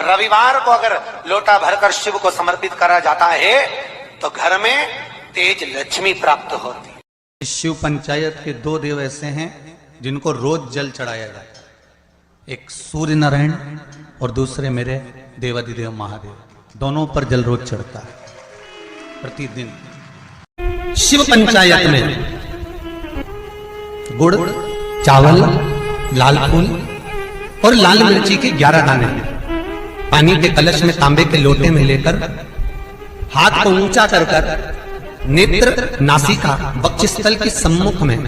रविवार को अगर लोटा भरकर शिव को समर्पित करा जाता है तो घर में तेज लक्ष्मी प्राप्त होती है। शिव पंचायत के दो देव ऐसे हैं जिनको रोज जल चढ़ाया जाता है, एक सूर्य नारायण और दूसरे मेरे देवाधिदेव महादेव। दोनों पर जल रोज चढ़ता है प्रतिदिन। शिव पंचायत में गुड़, चावल, लाल फूल और लाल मिर्ची के 11 दाने पानी के कलश में तांबे के लोटे में लेकर हाथ को ऊंचा कर नेत्र, नासिका, वक्षस्थल के सम्मुख में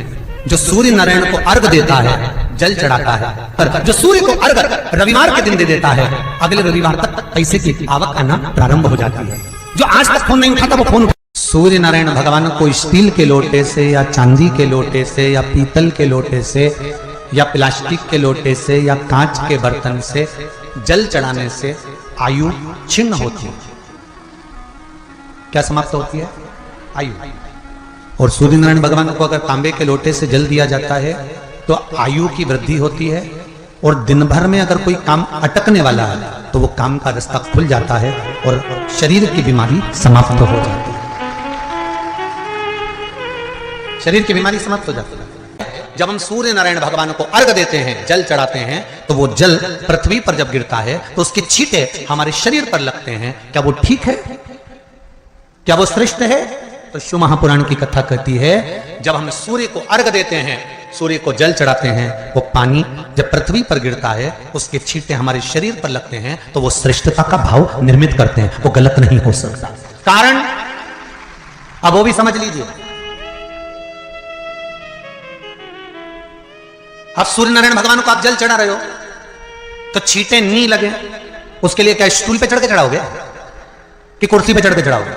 जो सूर्य नारायण को अर्घ देता है, जल चढ़ाता है। पर जो सूर्य को अर्घ रविवार के दिन दे देता है, अगले रविवार तक पैसे की आवक आना प्रारंभ हो जाती है। जो आज तक फोन नहीं उठाता वो फोन। सूर्य नारायण भगवान को स्टील के लोटे से या चांदी के लोटे से या पीतल के लोटे से या प्लास्टिक के लोटे से या कांच के बर्तन से जल चढ़ाने से आयु छिन्न होती है। क्या समाप्त होती है? आयु। और सूर्य नारायण भगवान को अगर तांबे के लोटे से जल दिया जाता है तो आयु की वृद्धि होती है और दिन भर में अगर कोई काम अटकने वाला है तो वो काम का रास्ता खुल जाता है और शरीर की बीमारी समाप्त हो जाती है। शरीर की बीमारी समाप्त हो जाती है। जब हम सूर्य नारायण भगवान को अर्घ देते हैं, जल चढ़ाते हैं, तो वो जल पृथ्वी पर जब गिरता है तो उसकी छींटे हमारे शरीर पर लगते हैं। क्या वो ठीक है? क्या वो श्रेष्ठ है? तो शिव महापुराण की कथा कहती है जब हम सूर्य को अर्घ देते हैं, सूर्य को जल चढ़ाते हैं, वो पानी जब पृथ्वी पर गिरता है उसके छींटे हमारे शरीर पर लगते हैं तो वो श्रेष्ठता का भाव निर्मित करते हैं। वो गलत नहीं हो सकता। कारण अब वो भी समझ लीजिए। अब सूर्य नारायण भगवान को आप जल चढ़ा रहे हो तो छींटे नहीं लगे, उसके लिए क्या स्टूल पे चढ़ के चढ़ाओगे कि कुर्सी पे चढ़ के चढ़ाओगे?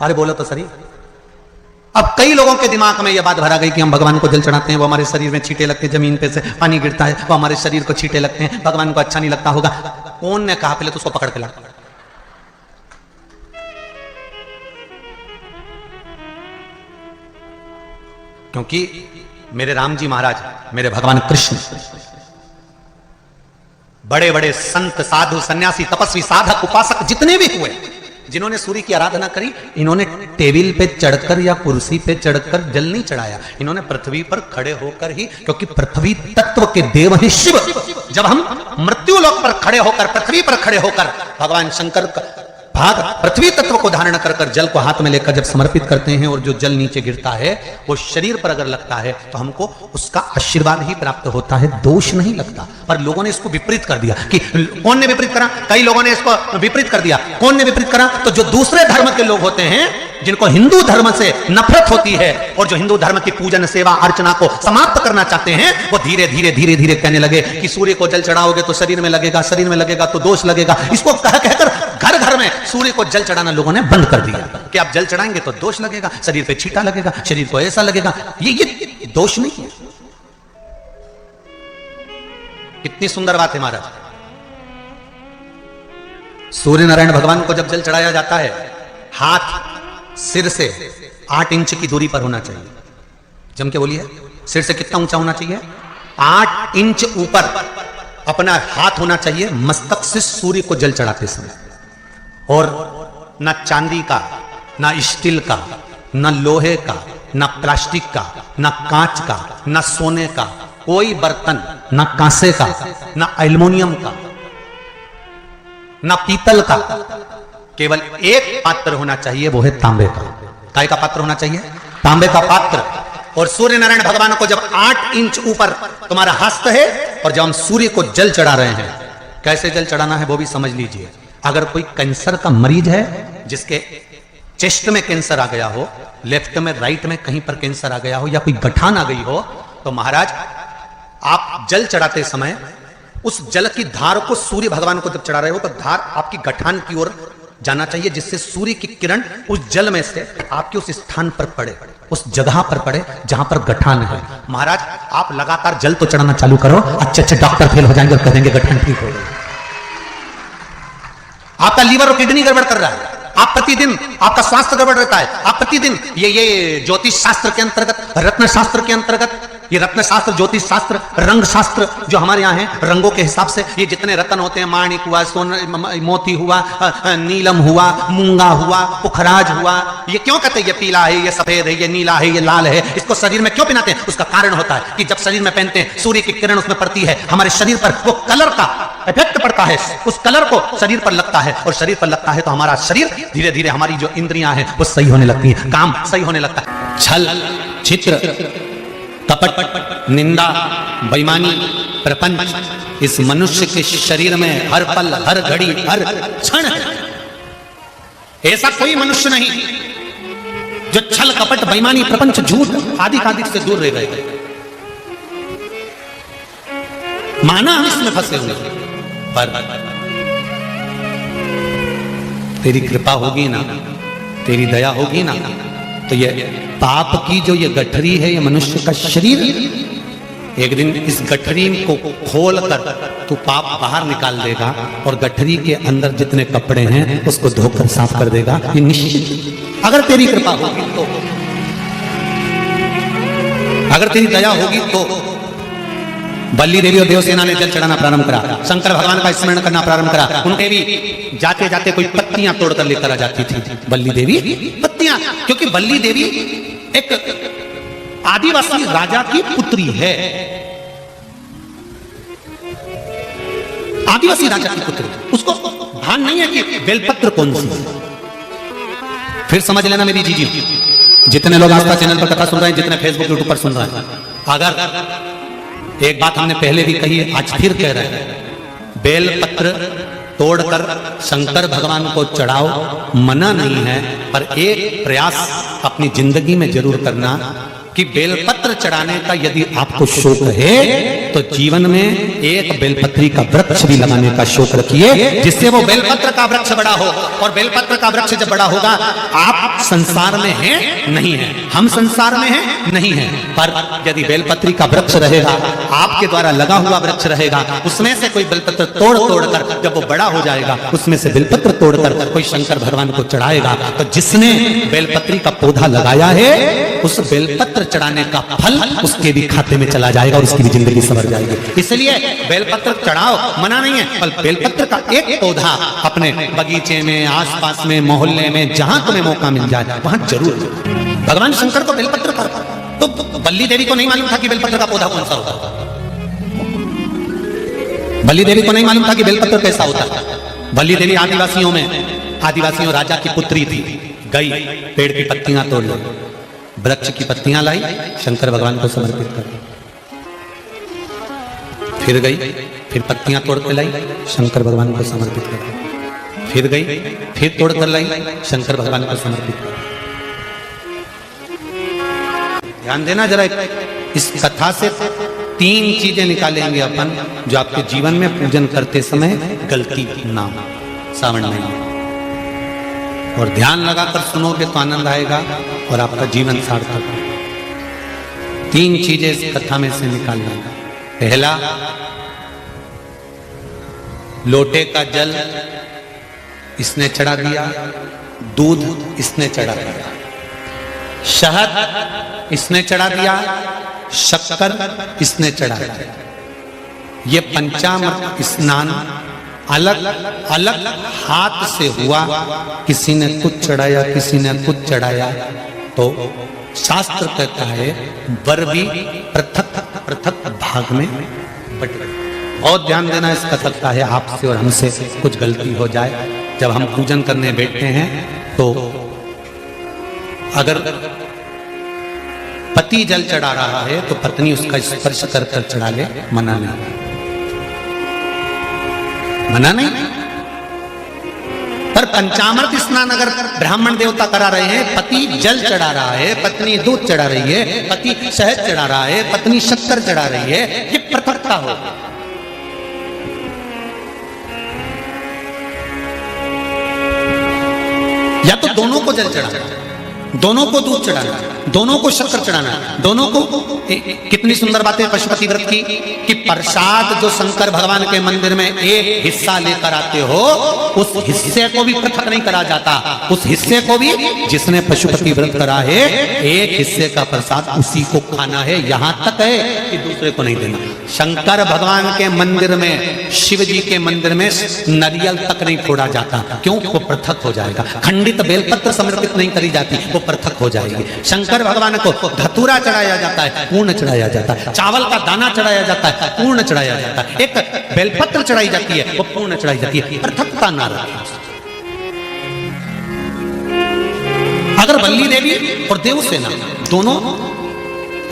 अरे बोलो तो सही। अब कई लोगों के दिमाग में यह बात भरा गई कि हम भगवान को जल चढ़ाते हैं, वो हमारे शरीर में छींटे लगते हैं, जमीन पे से पानी गिरता है, वो हमारे शरीर को छींटे लगते हैं, भगवान को अच्छा नहीं लगता होगा। कौन ने कहा? पहले तो उसको पकड़ के ला। क्योंकि मेरे राम जी महाराज, मेरे भगवान कृष्ण, बड़े बड़े संत, साधु, सन्यासी, तपस्वी, साधक, उपासक जितने भी हुए, जिन्होंने सूर्य की आराधना करी, इन्होंने टेबल पे चढ़कर या कुर्सी पे चढ़कर जल नहीं चढ़ाया। इन्होंने पृथ्वी पर खड़े होकर ही, क्योंकि पृथ्वी तत्व के देव ही शिव। जब हम मृत्यु लोक पर खड़े होकर, पृथ्वी पर खड़े होकर भगवान शंकर का भाग पृथ्वी तत्व को धारण कर कर जल को हाथ में लेकर जब समर्पित करते हैं और जो जल नीचे गिरता है वो शरीर पर अगर लगता है तो हमको उसका आशीर्वाद ही प्राप्त होता है, दोष नहीं लगता। पर लोगों ने इसको विपरीत कर दिया। कि कौन ने विपरीत करा? कई लोगों ने इसको विपरीत कर दिया। कौन ने विपरीत करा? तो जो दूसरे धर्म के लोग होते हैं, जिनको हिंदू धर्म से नफरत होती है और जो हिंदू धर्म की पूजन, सेवा, अर्चना को समाप्त करना चाहते हैं, वो धीरे धीरे धीरे धीरे कहने लगे कि सूर्य को जल चढ़ाओगे तो शरीर में लगेगा, शरीर में लगेगा तो दोष लगेगा। इसको कह कहकर घर घर में सूर्य को जल चढ़ाना लोगों ने बंद कर दिया कि आप जल चढ़ाएंगे तो दोष लगेगा, शरीर पे छींटा लगेगा, शरीर को ऐसा लगेगा। ये दोष नहीं है। कितनी सुंदर बात है महाराज। सूर्य नारायण भगवान को जब जल चढ़ाया जाता है, हाथ सिर से 8 इंच की दूरी पर होना चाहिए। जम के बोलिए, सिर से कितना ऊंचा होना चाहिए? 8 इंच ऊपर अपना हाथ होना चाहिए मस्तक से सूर्य को जल चढ़ाते समय। और ना चांदी का, ना स्टील का, ना लोहे का, ना प्लास्टिक का, ना कांच का, ना सोने का कोई बर्तन, ना कांसे का, ना एल्युमिनियम का, ना पीतल का, केवल एक पात्र होना चाहिए, वो है तांबे का। काय का पात्र होना चाहिए? तांबे का पात्र। और सूर्य नारायण भगवान को जब 8 इंच ऊपर तुम्हारा हस्त है और जब हम सूर्य को जल चढ़ा रहे हैं, कैसे जल चढ़ाना है वो भी समझ लीजिए। अगर कोई कैंसर का मरीज है, जिसके चेस्ट में कैंसर आ गया हो, लेफ्ट में, राइट में कहीं पर कैंसर आ गया हो, या कोई गठान आ गई हो, तो महाराज आप जल चढ़ाते समय उस जल की धार को सूर्य भगवान को जब चढ़ा रहे हो तो धार आपकी गठान की ओर जाना चाहिए, जिससे सूर्य की किरण उस जल में से आपके उस स्थान पर पड़े, उस जगह पर पड़े जहां पर गठान है। महाराज आप लगातार जल तो चढ़ाना चालू करो, अच्छे डॉक्टर फेल हो जाएंगे और कहेंगे गठान ठीक हो गई। आपका लीवर और किडनी गड़बड़ कर रहा है, आप प्रतिदिन आपका स्वास्थ्य गड़बड़ रहता है, आप प्रतिदिन ये ज्योतिष शास्त्र के अंतर्गत, रत्न शास्त्र के अंतर्गत ये रत्न शास्त्र, ज्योतिष शास्त्र, रंग शास्त्र जो हमारे यहाँ है, रंगों के हिसाब से ये जितने रत्न होते हैं, माणिक हुआ, मोती हुआ, नीलम हुआ, मूंगा हुआ, पुखराज हुआ, ये क्यों कहते हैं ये पीला है, ये सफेद है, ये नीला है, ये लाल है, इसको शरीर में क्यों पहनाते हैं? उसका कारण होता है कि जब शरीर में पहनते हैं सूर्य की किरण उसमें पड़ती है, हमारे शरीर पर वो कलर का इफेक्ट पड़ता है, उस कलर को शरीर पर लगता है, और शरीर पर लगता है तो हमारा शरीर धीरे धीरे, हमारी जो इंद्रियां हैं वो सही होने लगती हैं, काम सही होने लगता है। छल, चित्र, कपट, निंदा, बेईमानी, प्रपंच इस मनुष्य के शरीर में हर पल, हर घड़ी, हर क्षण है। ऐसा कोई मनुष्य नहीं जो छल, कपट, बेईमानी, प्रपंच, झूठ आदि आदि से दूर रह गए। माना हम इसमें फंसे हुए, पर तेरी कृपा होगी ना, तेरी दया होगी ना, तो ये पाप की जो ये गठरी है, ये मनुष्य का शरीर, एक दिन इस गठरी को खोल कर तू पाप बाहर निकाल देगा, और गठरी के अंदर जितने कपड़े हैं उसको धोकर साफ कर देगा, ये निश्चित। अगर तेरी कृपा होगी तो, अगर तेरी दया होगी तो। बल्ली देवी और देवसेना ने जल चढ़ाना प्रारंभ करा, शंकर भगवान का स्मरण करना प्रारंभ करा। उनके भी जाते जाते कोई पत्तियां तोड़कर लेकर आ जाती थी बल्ली देवी, पत्तियां, क्योंकि बल्ली देवी एक आदिवासी राजा की पुत्री है, आदिवासी राजा की पुत्री, उसको भान नहीं है कि बेलपत्र कौन सी। फिर समझ लेना मेरी जीजी, जितने लोग आस्था चैनल पर कथा सुन रहे हैं, जितने फेसबुक यूट्यूब पर सुन रहे हैं, अगर एक बात हमने पहले भी कही है, आज फिर कह रहे हैं, बेलपत्र तोड़कर शंकर भगवान को चढ़ाओ, मना नहीं है, पर एक प्रयास अपनी जिंदगी में जरूर करना कि बेलपत्र चढ़ाने का यदि आपको शौक है तो जीवन में एक बेलपत्री का वृक्ष भी लगाने का शौक रखिए, जिससे वो बेलपत्र का वृक्ष बड़ा हो। और बेलपत्र का वृक्ष जब बड़ा होगा, आप संसार में हैं नहीं है, हम संसार में हैं नहीं है, पर यदि बेलपत्री का वृक्ष रहेगा, आपके द्वारा लगा हुआ वृक्ष रहेगा, उसमें से कोई बेलपत्र तोड़ कर जब वो बड़ा हो जाएगा, उसमें से बेलपत्र तोड़कर कोई शंकर भगवान को चढ़ाएगा, तो जिसने बेलपत्री का पौधा लगाया है, उस बेलपत्र चढ़ाने का फल उसके भी खाते में चला जाएगा और उसकी भी जिंदगी संवर जाएगी। इसलिए बेलपत्र चढ़ाओ, मना नहीं है, पर बेलपत्र का एक पौधा अपने बगीचे में, आसपास में, मोहल्ले में, जहां तुम्हें मौका मिल जाए वहां जरूर। भगवान शंकर को बेलपत्र का, तो बल्ली देवी को नहीं मालूम था कि बेलपत्र का पौधा कौन सा होता, बल्ली देवी को नहीं मालूम था कि बेलपत्र कैसा होता। बल्ली देवी आदिवासियों राजा की पुत्री थी, गई पेड़ की पत्तियां तोड़ ली, वृक्ष की पत्तियां लाई, शंकर भगवान को समर्पित कर दी, फिर गई, फिर पत्तियां तोड़ के लाई, शंकर भगवान को समर्पित कर दी, फिर गई, फिर तोड़ कर लाई, शंकर भगवान को समर्पित कर दी। ध्यान देना जरा, इस कथा से 3 चीजें निकालेंगे अपन, जो आपके जीवन में पूजन करते समय गलती ना हो सावन महीने, और ध्यान लगाकर सुनोगे तो आनंद आएगा और आपका जीवन सार्थक होगा। 3 चीजें इस कथा में से निकालना। पहला, लोटे का जल इसने चढ़ा दिया, दूध इसने चढ़ा दिया, शहद इसने चढ़ा दिया, शक्कर इसने चढ़ा दिया। ये पंचामृत स्नान अलग अलग हाथ से हुआ, किसी ने कुछ चढ़ाया, किसी ने कुछ चढ़ाया, तो शास्त्र कहता है वर भी पृथक पृथक भाग में बट गए। बहुत ध्यान देना इस कथा का है, आपसे और हमसे कुछ गलती हो जाए, जब हम पूजन करने बैठते हैं तो अगर पति जल चढ़ा रहा है तो पत्नी उसका स्पर्श कर कर चढ़ा ले, मना नहीं, मना नहीं। पर पंचामृत स्नान अगर ब्राह्मण देवता करा रहे हैं, पति जल चढ़ा रहा है, पत्नी दूध चढ़ा रही है, पति शहद चढ़ा रहा है, पत्नी शक्कर चढ़ा रही है, ये पृथकता हो। या तो दोनों को जल चढ़ाना, दोनों को दूध चढ़ाना, दोनों को शक्कर चढ़ाना है, दोनों को। कितनी सुंदर बात है पशुपति व्रत की कि प्रसाद जो शंकर भगवान के मंदिर में एक हिस्सा लेकर आते हो, उस हिस्से को भी पृथक नहीं करा जाता। उस हिस्से को भी जिसने पशुपति व्रत करा है, एक हिस्से का प्रसाद उसी को खाना है, यहां तक है कि दूसरे को नहीं देना। शंकर भगवान के मंदिर में, शिव जी के मंदिर में नारियल तक नहीं फोड़ा जाता। क्यों? वो पृथक हो जाएगा। खंडित बेलपत्र समर्पित नहीं करी जाती, वो पृथक हो जाएगी। शंकर भगवान को धतूरा चढ़ाया जाता है, पूर्ण चढ़ाया जाता है। चावल का दाना चढ़ाया जाता है, पूर्ण चढ़ाया जाता है। एक बेलपत्र चढ़ाई जाती है, वो पूर्ण चढ़ाई जाती है। पृथकता ना रखें। अगर बल्ली देवी और देवसेना दोनों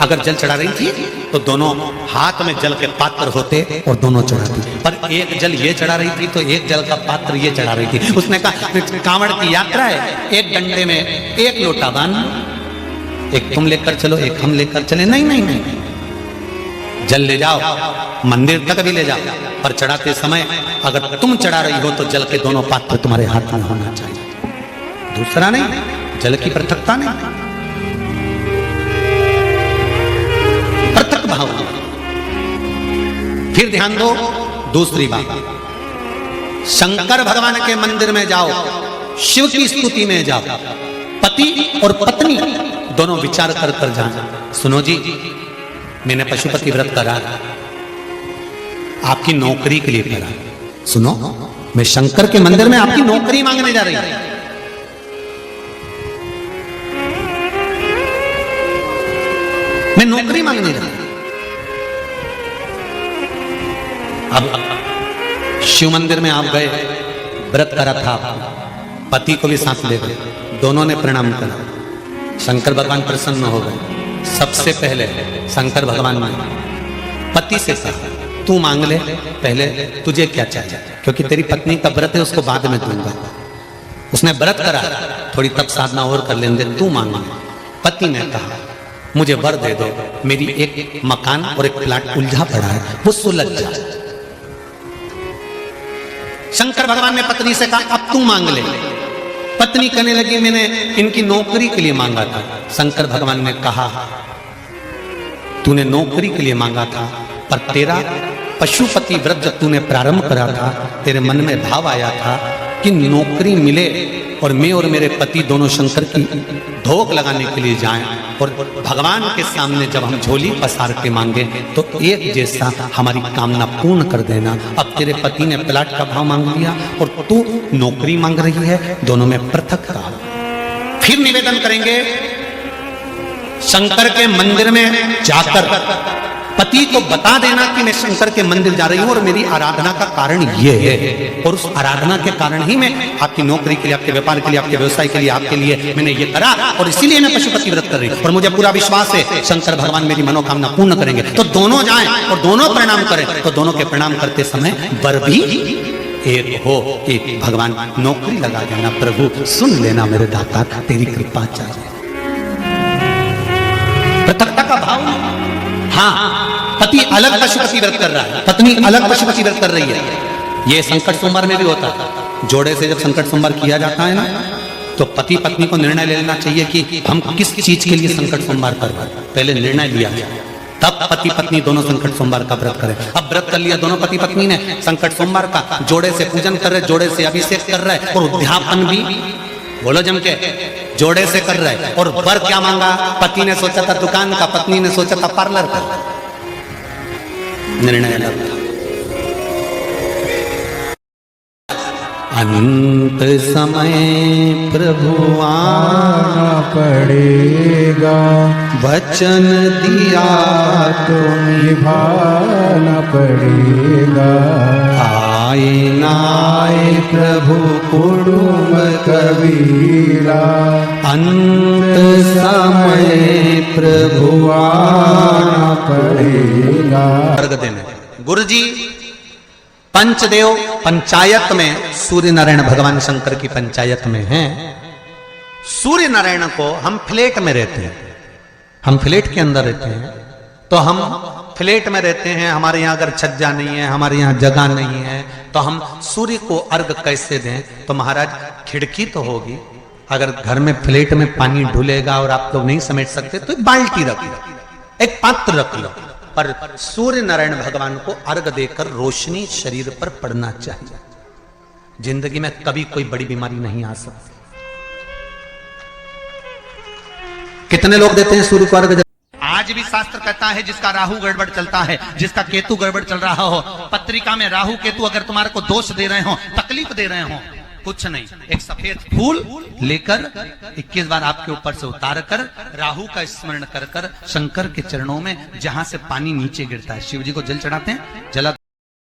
अगर जल चढ़ा रही थी, तो दोनों हाथ में जल के पात्र होते और दोनों चढ़ाती। पर एक जल ये चढ़ा रही थी, तो एक जल का पात्र ये चढ़ा रही थी। उसने कहा कांवड़ की यात्रा है, एक डंडे में एक लोटा बांध, एक तुम लेकर चलो, एक हम लेकर चले। नहीं नहीं नहीं, जल ले जाओ, मंदिर तक भी ले जाओ, पर चढ़ाते समय अगर तुम चढ़ा रही हो तो जल के दोनों पात्र तुम्हारे हाथ में होना चाहिए, दूसरा नहीं। जल की पृथकता नहीं, पृथक भाव। फिर ध्यान दो दूसरी बात, शंकर भगवान के मंदिर में जाओ, शिव की स्तुति में जाओ, पति और पत्नी दोनों विचार कर कर जाना। सुनो जी, मैंने पशुपति व्रत करा, आपकी नौकरी के लिए करा। सुनो, मैं शंकर के मंदिर में आपकी नौकरी मांगने जा रही हूं। मैं नौकरी मांगने जा रही। अब शिव मंदिर में आप गए, व्रत करा था, पति को भी साथ ले गए, दोनों ने प्रणाम करा, शंकर भगवान प्रसन्न हो गए। सबसे पहले शंकर भगवान ने पति से कहा, तू मांग ले, पहले तुझे क्या चाहिए, क्योंकि तेरी पत्नी का व्रत है, उसको बाद में दूंगा। उसने व्रत करा, थोड़ी तप साधना और कर लेंगे, तू मांग ले। पति ने कहा, मुझे वर दे दो, मेरी एक मकान और एक प्लाट उलझा पड़ा है, वो सुलझ जाए। शंकर भगवान ने पत्नी से कहा, अब तू मांग ले। पत्नी कहने लगी, मैंने इनकी नौकरी के लिए मांगा था। शंकर भगवान ने कहा, तूने नौकरी के लिए मांगा था, पर तेरा पशुपति व्रत जब तूने प्रारंभ करा था, तेरे मन में भाव आया था कि नौकरी मिले और मैं और मेरे पति दोनों शंकर की धोख लगाने के लिए जाएं, और भगवान के सामने जब हम झोली पसार के मांगे तो एक जैसा हमारी कामना पूर्ण कर देना। अब तेरे पति ने प्लाट का भाव मांग लिया और तू नौकरी मांग रही है, दोनों में पृथकता। फिर निवेदन करेंगे, शंकर के मंदिर में जाकर पति को बता देना कि मैं शंकर के मंदिर जा रही हूं और मेरी आराधना का कारण ये है, और उस आराधना के कारण ही मैं आपकी नौकरी के लिए, आपके व्यापार के लिए, आपके व्यवसाय के लिए, आपके लिए मैंने ये करा, और इसीलिए मैं पशुपति व्रत कर रही हूं, और मुझे पूरा विश्वास है शंकर भगवान मेरी मनोकामना पूर्ण करेंगे। तो दोनों जाएं और दोनों प्रणाम करें, तो दोनों के प्रणाम करते समय वर भी एक हो कि भगवान नौकरी लगा देना, प्रभु सुन लेना मेरे दाता, तेरी कृपा चाहिए। पृथकता का भाव। हाँ, पति अलग पशुपति व्रत कर रहा है, पत्नी अलग पशुपति व्रत कर रही है। ये संकट सोमवार में भी होता है। जोड़े से जब संकट सोमवार किया जाता है ना, तो पति पत्नी को निर्णय ले लेना चाहिए कि हम किस चीज के लिए संकट सोमवार कर रहे हैं। पहले निर्णय लिया जाए, तब पति पत्नी दोनों संकट सोमवार का व्रत करें। अब व्रत कर लिया दोनों पति पत्नी ने संकट सोमवार का, जोड़े से पूजन कर रहे, जोड़े से अभिषेक कर रहे, और उद्यापन भी बोलो जम के जोड़े से कर रहे। और वर क्या मांगा? पति ने सोचा था दुकान का, पत्नी ने सोचा था पार्लर का। निर्णय अलग था। अंत समय प्रभु आना पड़ेगा, वचन दिया तो निभाना पड़ेगा। आए नाए प्रभु कुटुंब कबीरा, अंत समय प्रभु आना पड़ेगा। अर्घ देने गुरु जी पंचदेव पंचायत में सूर्य नारायण भगवान शंकर की पंचायत में हैं। सूर्य नारायण को हम फ्लैट में रहते हैं, हम फ्लैट के अंदर रहते हैं, तो हम फ्लैट में रहते हैं, हमारे यहाँ अगर छज्जा नहीं है, हमारे यहाँ जगह नहीं है, तो हम सूर्य को अर्घ कैसे दें? तो महाराज खिड़की तो होगी, अगर घर में प्लेट में पानी ढुलेगा और आप लोग नहीं समेट सकते तो एक बाल्टी रख लो, एक पात्र रख लो, पर सूर्य नारायण भगवान को अर्घ देकर रोशनी शरीर पर पड़ना चाहिए। जिंदगी में कभी कोई बड़ी बीमारी नहीं आ सकती। कितने लोग देते हैं सूर्य को अर्घ? आज भी शास्त्र कहता है जिसका राहु गड़बड़ चलता है, जिसका केतु गड़बड़ चल रहा हो, पत्रिका में राहु केतु अगर तुम्हारे को दोष दे रहे हो, तकलीफ दे रहे हो, कुछ नहीं, एक सफेद फूल लेकर 21 बार आपके ऊपर से उतार कर राहु का स्मरण कर कर शंकर के चरणों में जहां से पानी नीचे गिरता है, शिव जी को जल चढ़ाते हैं, जला